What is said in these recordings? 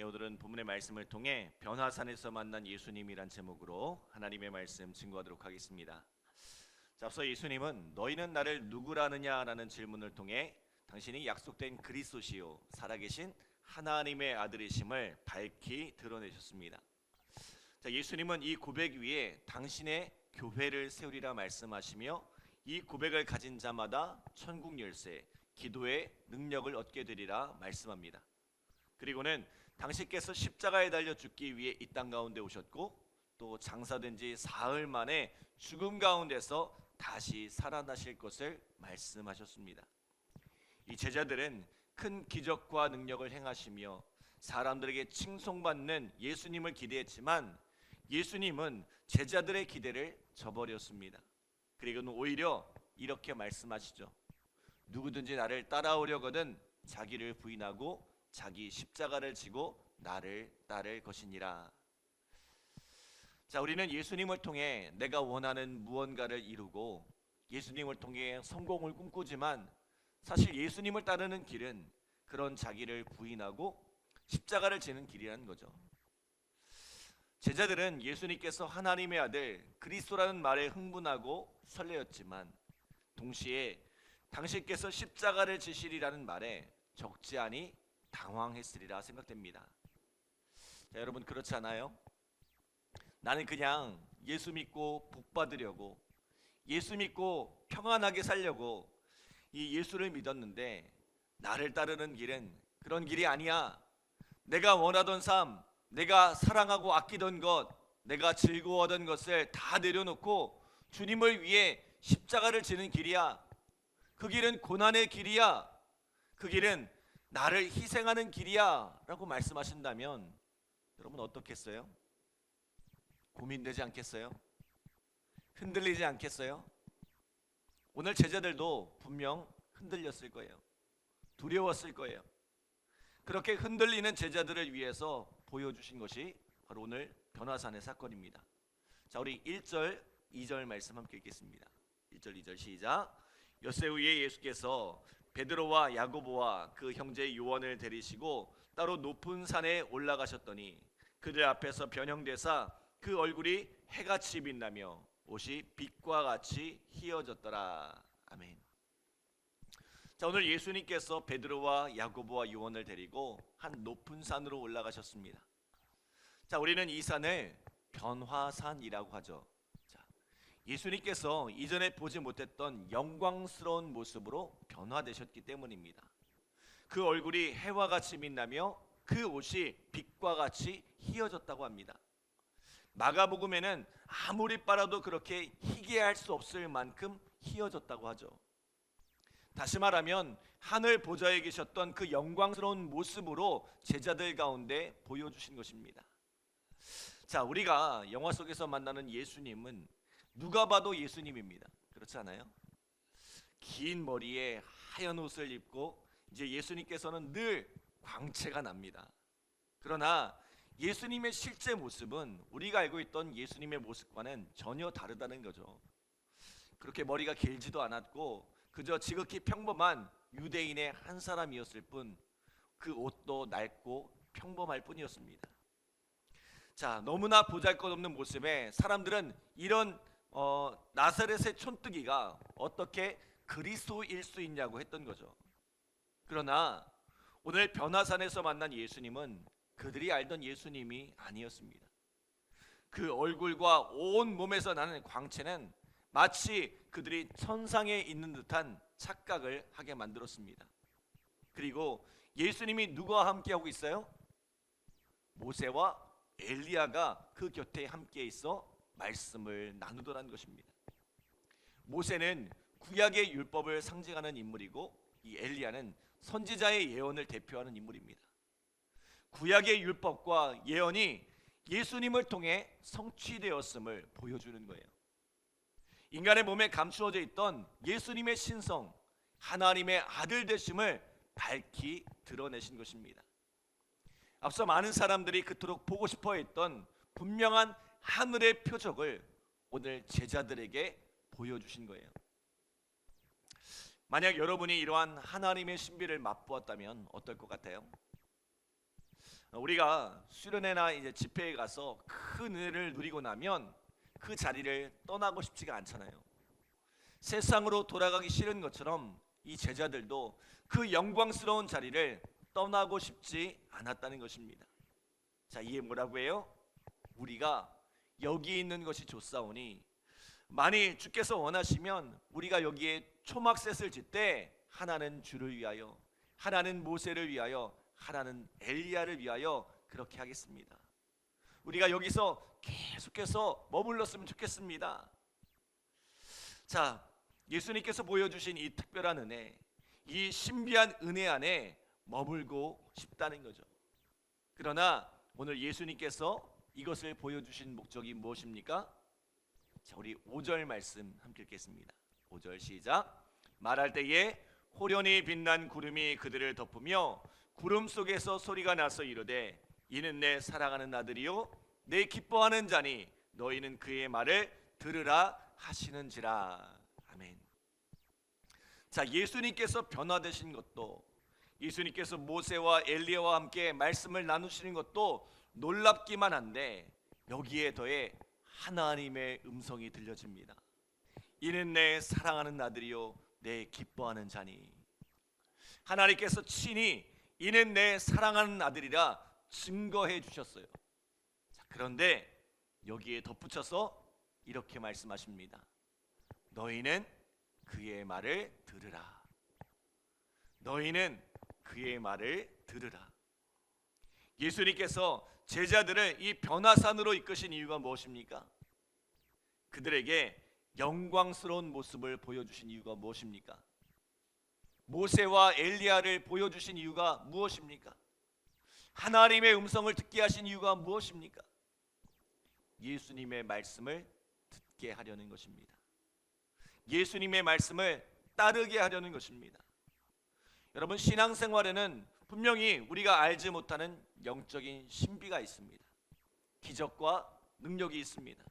오늘은 본문의 말씀을 통해 변화산에서 만난 예수님이란 제목으로 하나님의 말씀 증거하도록 하겠습니다. 자, 앞서 예수님은 너희는 나를 누구라느냐라는 질문을 통해 당신이 약속된 그리스도시요 살아계신 하나님의 아들이심을 밝히 드러내셨습니다. 자, 예수님은 이 고백 위에 당신의 교회를 세우리라 말씀하시며 이 고백을 가진 자마다 천국 열쇠, 기도의 능력을 얻게 되리라 말씀합니다. 그리고는 당신께서 십자가에 달려 죽기 위해 이 땅 가운데 오셨고 또 장사된 지 사흘 만에 죽음 가운데서 다시 살아나실 것을 말씀하셨습니다. 이 제자들은 큰 기적과 능력을 행하시며 사람들에게 칭송받는 예수님을 기대했지만 예수님은 제자들의 기대를 저버렸습니다. 그리고는 오히려 이렇게 말씀하시죠. 누구든지 나를 따라오려거든 자기를 부인하고 자기 십자가를 지고 나를 따를 것이니라. 자, 우리는 예수님을 통해 내가 원하는 무언가를 이루고 예수님을 통해 성공을 꿈꾸지만 사실 예수님을 따르는 길은 그런 자기를 부인하고 십자가를 지는 길이라는 거죠. 제자들은 예수님께서 하나님의 아들 그리스도라는 말에 흥분하고 설레었지만 동시에 당신께서 십자가를 지시리라는 말에 적지 않이 당황했으리라 생각됩니다. 자, 여러분 그렇지 않아요? 나는 그냥 예수 믿고 복 받으려고 예수 믿고 평안하게 살려고 이 예수를 믿었는데 나를 따르는 길은 그런 길이 아니야. 내가 원하던 삶, 내가 사랑하고 아끼던 것, 내가 즐거워하던 것을 다 내려놓고 주님을 위해 십자가를 지는 길이야. 그 길은 고난의 길이야. 그 길은 나를 희생하는 길이야 라고 말씀하신다면 여러분 어떻겠어요? 고민되지 않겠어요? 흔들리지 않겠어요? 오늘 제자들도 분명 흔들렸을 거예요. 두려웠을 거예요. 그렇게 흔들리는 제자들을 위해서 보여주신 것이 바로 오늘 변화산의 사건입니다. 자, 우리 1절 2절 말씀 함께 읽겠습니다. 1절 2절 시작. 엿새 후에 예수께서 베드로와 야고보와 그 형제 요한을 데리시고 따로 높은 산에 올라가셨더니 그들 앞에서 변형되사 그 얼굴이 해같이 빛나며 옷이 빛과 같이 희어졌더라. 아멘. 자, 오늘 예수님께서 베드로와 야고보와 요한을 데리고 한 높은 산으로 올라가셨습니다. 자, 우리는 이 산을 변화산이라고 하죠. 예수님께서 이전에 보지 못했던 영광스러운 모습으로 변화되셨기 때문입니다. 그 얼굴이 해와 같이 빛나며 그 옷이 빛과 같이 희어졌다고 합니다. 마가복음에는 아무리 빨아도 그렇게 희게할 수 없을 만큼 희어졌다고 하죠. 다시 말하면 하늘 보좌에 계셨던 그 영광스러운 모습으로 제자들 가운데 보여주신 것입니다. 자, 우리가 영화 속에서 만나는 예수님은 누가 봐도 예수님입니다. 그렇지 않아요? 긴 머리에 하얀 옷을 입고 이제 예수님께서는 늘 광채가 납니다. 그러나 예수님의 실제 모습은 우리가 알고 있던 예수님의 모습과는 전혀 다르다는 거죠. 그렇게 머리가 길지도 않았고 그저 지극히 평범한 유대인의 한 사람이었을 뿐 그 옷도 낡고 평범할 뿐이었습니다. 자, 너무나 보잘것없는 모습에 사람들은 이런 나사렛의 촌뜨기가 어떻게 그리스도일 수 있냐고 했던 거죠. 그러나 오늘 변화산에서 만난 예수님은 그들이 알던 예수님이 아니었습니다. 그 얼굴과 온 몸에서 나는 광채는 마치 그들이 천상에 있는 듯한 착각을 하게 만들었습니다. 그리고 예수님이 누구와 함께하고 있어요? 모세와 엘리야가 그 곁에 함께 있어 말씀을 나누더라는 것입니다. 모세는 구약의 율법을 상징하는 인물이고 이 엘리야는 선지자의 예언을 대표하는 인물입니다. 구약의 율법과 예언이 예수님을 통해 성취되었음을 보여주는 거예요. 인간의 몸에 감추어져 있던 예수님의 신성, 하나님의 아들 되심을 밝히 드러내신 것입니다. 앞서 많은 사람들이 그토록 보고 싶어 했던 분명한 하늘의 표적을 오늘 제자들에게 보여주신 거예요. 만약 여러분이 이러한 하나님의 신비를 맛보았다면 어떨 것 같아요? 우리가 수련회나 이제 집회에 가서 큰 은혜를 누리고 나면 그 자리를 떠나고 싶지가 않잖아요. 세상으로 돌아가기 싫은 것처럼 이 제자들도 그 영광스러운 자리를 떠나고 싶지 않았다는 것입니다. 자, 이게 뭐라고 해요? 우리가 여기 있는 것이 좋사오니 만일 주께서 원하시면 우리가 여기에 초막셋을 짓되 하나는 주를 위하여, 하나는 모세를 위하여, 하나는 엘리야를 위하여 그렇게 하겠습니다. 우리가 여기서 계속해서 머물렀으면 좋겠습니다. 자, 예수님께서 보여주신 이 특별한 은혜, 이 신비한 은혜 안에 머물고 싶다는 거죠. 그러나 오늘 예수님께서 이것을 보여주신 목적이 무엇입니까? 자, 우리 5절 말씀 함께 읽겠습니다. 5절 시작. 말할 때에 호련히 빛난 구름이 그들을 덮으며 구름 속에서 소리가 나서 이르되 이는 내 사랑하는 아들이요 내 기뻐하는 자니 너희는 그의 말을 들으라 하시는지라. 아멘. 자, 예수님께서 변화되신 것도, 예수님께서 모세와 엘리야와 함께 말씀을 나누시는 것도 놀랍기만 한데 여기에 더해 하나님의 음성이 들려집니다. 이는 내 사랑하는 아들이요 내 기뻐하는 자니. 하나님께서 친히 이는 내 사랑하는 아들이라 증거해 주셨어요. 자, 그런데 여기에 덧붙여서 이렇게 말씀하십니다. 너희는 그의 말을 들으라. 너희는 그의 말을 들으라. 예수님께서 제자들을 이 변화산으로 이끄신 이유가 무엇입니까? 그들에게 영광스러운 모습을 보여주신 이유가 무엇입니까? 모세와 엘리야를 보여주신 이유가 무엇입니까? 하나님의 음성을 듣게 하신 이유가 무엇입니까? 예수님의 말씀을 듣게 하려는 것입니다. 예수님의 말씀을 따르게 하려는 것입니다. 여러분, 신앙생활에는 분명히 우리가 알지 못하는 영적인 신비가 있습니다. 기적과 능력이 있습니다.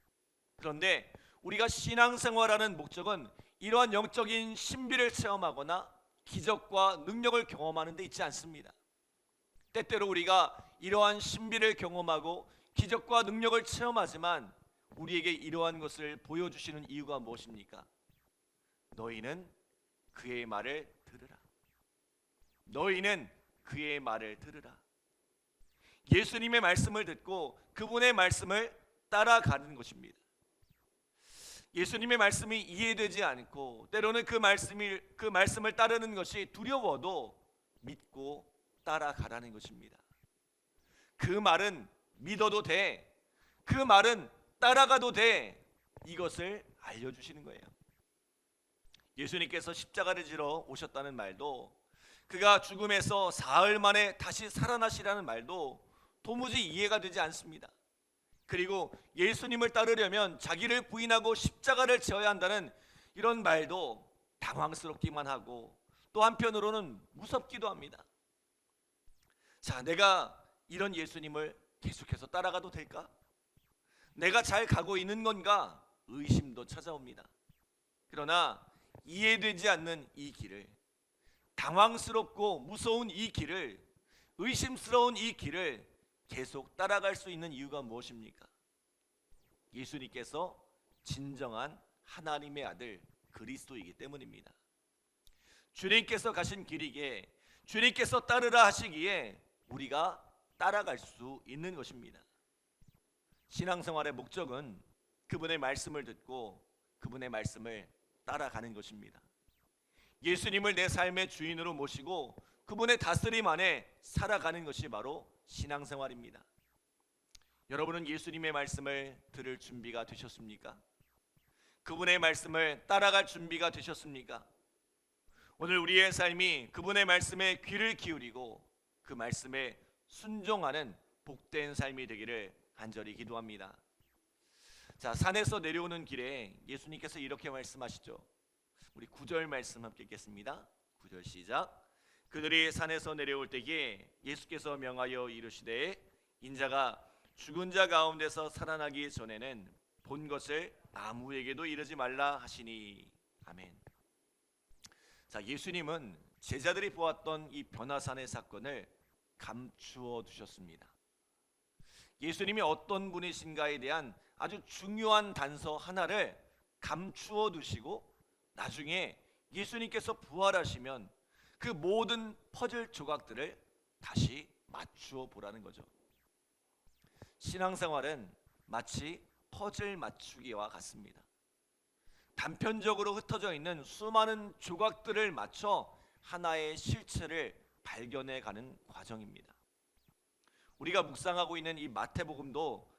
그런데 우리가 신앙생활하는 목적은 이러한 영적인 신비를 체험하거나 기적과 능력을 경험하는 데 있지 않습니다. 때때로 우리가 이러한 신비를 경험하고 기적과 능력을 체험하지만 우리에게 이러한 것을 보여주시는 이유가 무엇입니까? 너희는 그의 말을 들으라. 너희는 그의 말을 들으라. 예수님의 말씀을 듣고 그분의 말씀을 따라가는 것입니다. 예수님의 말씀이 이해되지 않고 때로는 그 말씀을 따르는 것이 두려워도 믿고 따라가라는 것입니다. 그 말은 믿어도 돼. 그 말은 따라가도 돼. 이것을 알려주시는 거예요. 예수님께서 십자가를 지러 오셨다는 말도, 그가 죽음에서 사흘 만에 다시 살아나시라는 말도 도무지 이해가 되지 않습니다. 그리고 예수님을 따르려면 자기를 부인하고 십자가를 져야 한다는 이런 말도 당황스럽기만 하고 또 한편으로는 무섭기도 합니다. 자, 내가 이런 예수님을 계속해서 따라가도 될까? 내가 잘 가고 있는 건가? 의심도 찾아옵니다. 그러나 이해되지 않는 이 길을, 당황스럽고 무서운 이 길을, 의심스러운 이 길을 계속 따라갈 수 있는 이유가 무엇입니까? 예수님께서 진정한 하나님의 아들 그리스도이기 때문입니다. 주님께서 가신 길이기에, 주님께서 따르라 하시기에 우리가 따라갈 수 있는 것입니다. 신앙생활의 목적은 그분의 말씀을 듣고 그분의 말씀을 따라가는 것입니다. 예수님을 내 삶의 주인으로 모시고 그분의 다스림 안에 살아가는 것이 바로 신앙생활입니다. 여러분은 예수님의 말씀을 들을 준비가 되셨습니까? 그분의 말씀을 따라갈 준비가 되셨습니까? 오늘 우리의 삶이 그분의 말씀에 귀를 기울이고 그 말씀에 순종하는 복된 삶이 되기를 간절히 기도합니다. 자, 산에서 내려오는 길에 예수님께서 이렇게 말씀하시죠. 우리 9절 말씀 함께 읽겠습니다. 9절 시작. 그들이 산에서 내려올 때에 예수께서 명하여 이르시되 인자가 죽은 자 가운데서 살아나기 전에는 본 것을 아무에게도 이르지 말라 하시니. 아멘. 자, 예수님은 제자들이 보았던 이 변화산의 사건을 감추어 두셨습니다. 예수님이 어떤 분이신가에 대한 아주 중요한 단서 하나를 감추어 두시고 나중에 예수님께서 부활하시면 그 모든 퍼즐 조각들을 다시 맞추어 보라는 거죠. 신앙생활은 마치 퍼즐 맞추기와 같습니다. 단편적으로 흩어져 있는 수많은 조각들을 맞춰 하나의 실체를 발견해 가는 과정입니다. 우리가 묵상하고 있는 이 마태복음도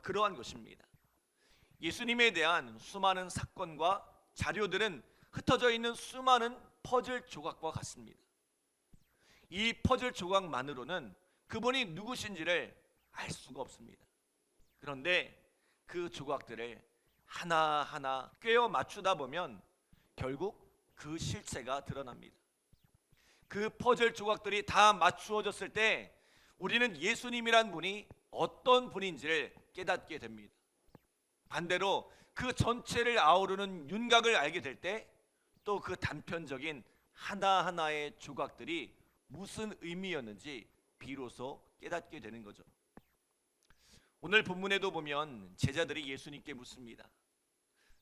그러한 것입니다. 예수님에 대한 수많은 사건과 자료들은 흩어져 있는 수많은 퍼즐 조각과 같습니다. 이 퍼즐 조각만으로는 그분이 누구신지를 알 수가 없습니다. 그런데 그 조각들을 하나하나 꿰어 맞추다 보면 결국 그 실체가 드러납니다. 그 퍼즐 조각들이 다 맞추어졌을 때 우리는 예수님이란 분이 어떤 분인지를 깨닫게 됩니다. 반대로 그 전체를 아우르는 윤곽을 알게 될 때 또 그 단편적인 하나하나의 조각들이 무슨 의미였는지 비로소 깨닫게 되는 거죠. 오늘 본문에도 보면 제자들이 예수님께 묻습니다.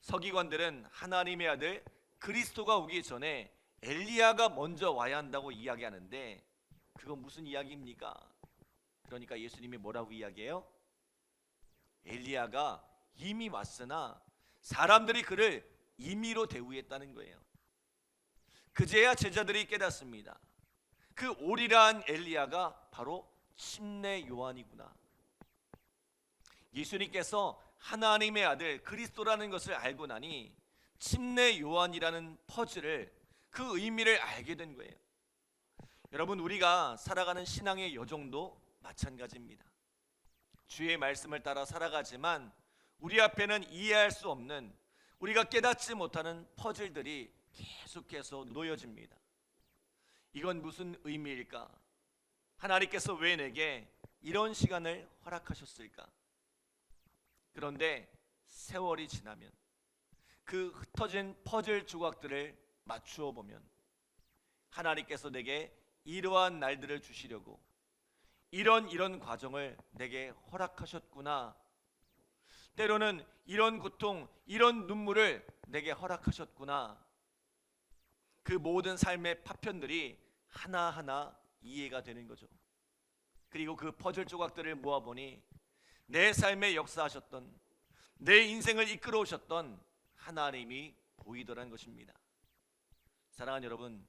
서기관들은 하나님의 아들 그리스도가 오기 전에 엘리야가 먼저 와야 한다고 이야기하는데 그건 무슨 이야기입니까? 그러니까 예수님이 뭐라고 이야기해요? 엘리야가 이미 왔으나 사람들이 그를 임의로 대우했다는 거예요. 그제야 제자들이 깨닫습니다. 그 오리라한 엘리야가 바로 침례 요한이구나. 예수님께서 하나님의 아들 그리스도라는 것을 알고 나니 침례 요한이라는 퍼즐을 그 의미를 알게 된 거예요. 여러분, 우리가 살아가는 신앙의 여정도 마찬가지입니다. 주의 말씀을 따라 살아가지만 우리 앞에는 이해할 수 없는, 우리가 깨닫지 못하는 퍼즐들이 계속해서 놓여집니다. 이건 무슨 의미일까? 하나님께서 왜 내게 이런 시간을 허락하셨을까? 그런데 세월이 지나면 그 흩어진 퍼즐 조각들을 맞추어 보면 하나님께서 내게 이러한 날들을 주시려고 이런 과정을 내게 허락하셨구나. 때로는 이런 고통, 이런 눈물을 내게 허락하셨구나. 그 모든 삶의 파편들이 하나하나 이해가 되는 거죠. 그리고 그 퍼즐 조각들을 모아보니 내 삶에 역사하셨던, 내 인생을 이끌어 오셨던 하나님이 보이더란 것입니다. 사랑하는 여러분,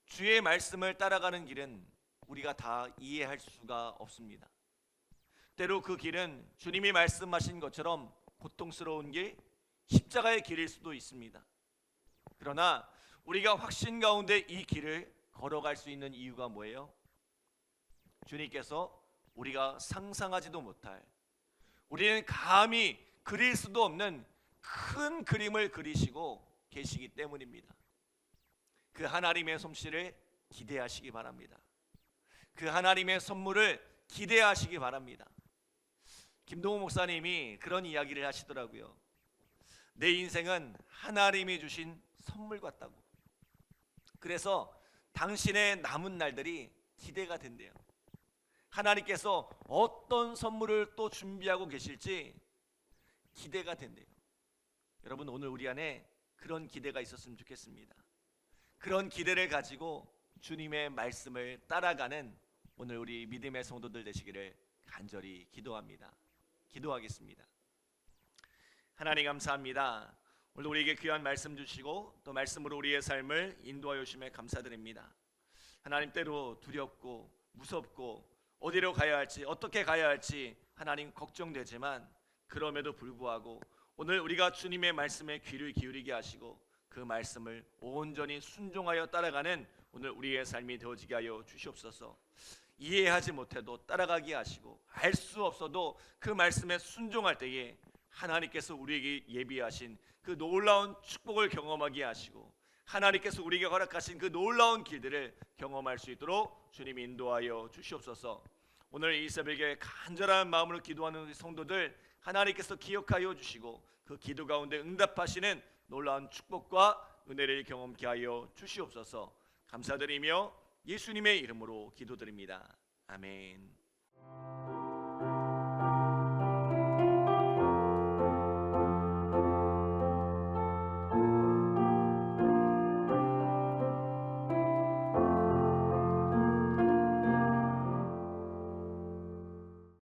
주의 말씀을 따라가는 길은 우리가 다 이해할 수가 없습니다. 때로 그 길은 주님이 말씀하신 것처럼 고통스러운 길, 십자가의 길일 수도 있습니다. 그러나 우리가 확신 가운데 이 길을 걸어갈 수 있는 이유가 뭐예요? 주님께서 우리가 상상하지도 못할, 우리는 감히 그릴 수도 없는 큰 그림을 그리시고 계시기 때문입니다. 그 하나님의 솜씨를 기대하시기 바랍니다. 그 하나님의 선물을 기대하시기 바랍니다. 김동호 목사님이 그런 이야기를 하시더라고요. 내 인생은 하나님이 주신 선물 같다고. 그래서 당신의 남은 날들이 기대가 된대요. 하나님께서 어떤 선물을 또 준비하고 계실지 기대가 된대요. 여러분, 오늘 우리 안에 그런 기대가 있었으면 좋겠습니다. 그런 기대를 가지고 주님의 말씀을 따라가는 오늘 우리 믿음의 성도들 되시기를 간절히 기도합니다. 기도하겠습니다. 하나님 감사합니다. 오늘 우리에게 귀한 말씀 주시고 또 말씀으로 우리의 삶을 인도하여 주심에 감사드립니다. 하나님, 때로 두렵고 무섭고 어디로 가야 할지, 어떻게 가야 할지 하나님 걱정되지만 그럼에도 불구하고 오늘 우리가 주님의 말씀에 귀를 기울이게 하시고 그 말씀을 온전히 순종하여 따라가는 오늘 우리의 삶이 되어지게 하여 주시옵소서. 이해하지 못해도 따라가게 하시고 알 수 없어도 그 말씀에 순종할 때에 하나님께서 우리에게 예비하신 그 놀라운 축복을 경험하게 하시고 하나님께서 우리에게 허락하신 그 놀라운 길들을 경험할 수 있도록 주님이 인도하여 주시옵소서. 오늘 이 새벽에 간절한 마음으로 기도하는 우리 성도들 하나님께서 기억하여 주시고 그 기도 가운데 응답하시는 놀라운 축복과 은혜를 경험케 하여 주시옵소서. 감사드리며 예수님의 이름으로 기도드립니다. 아멘.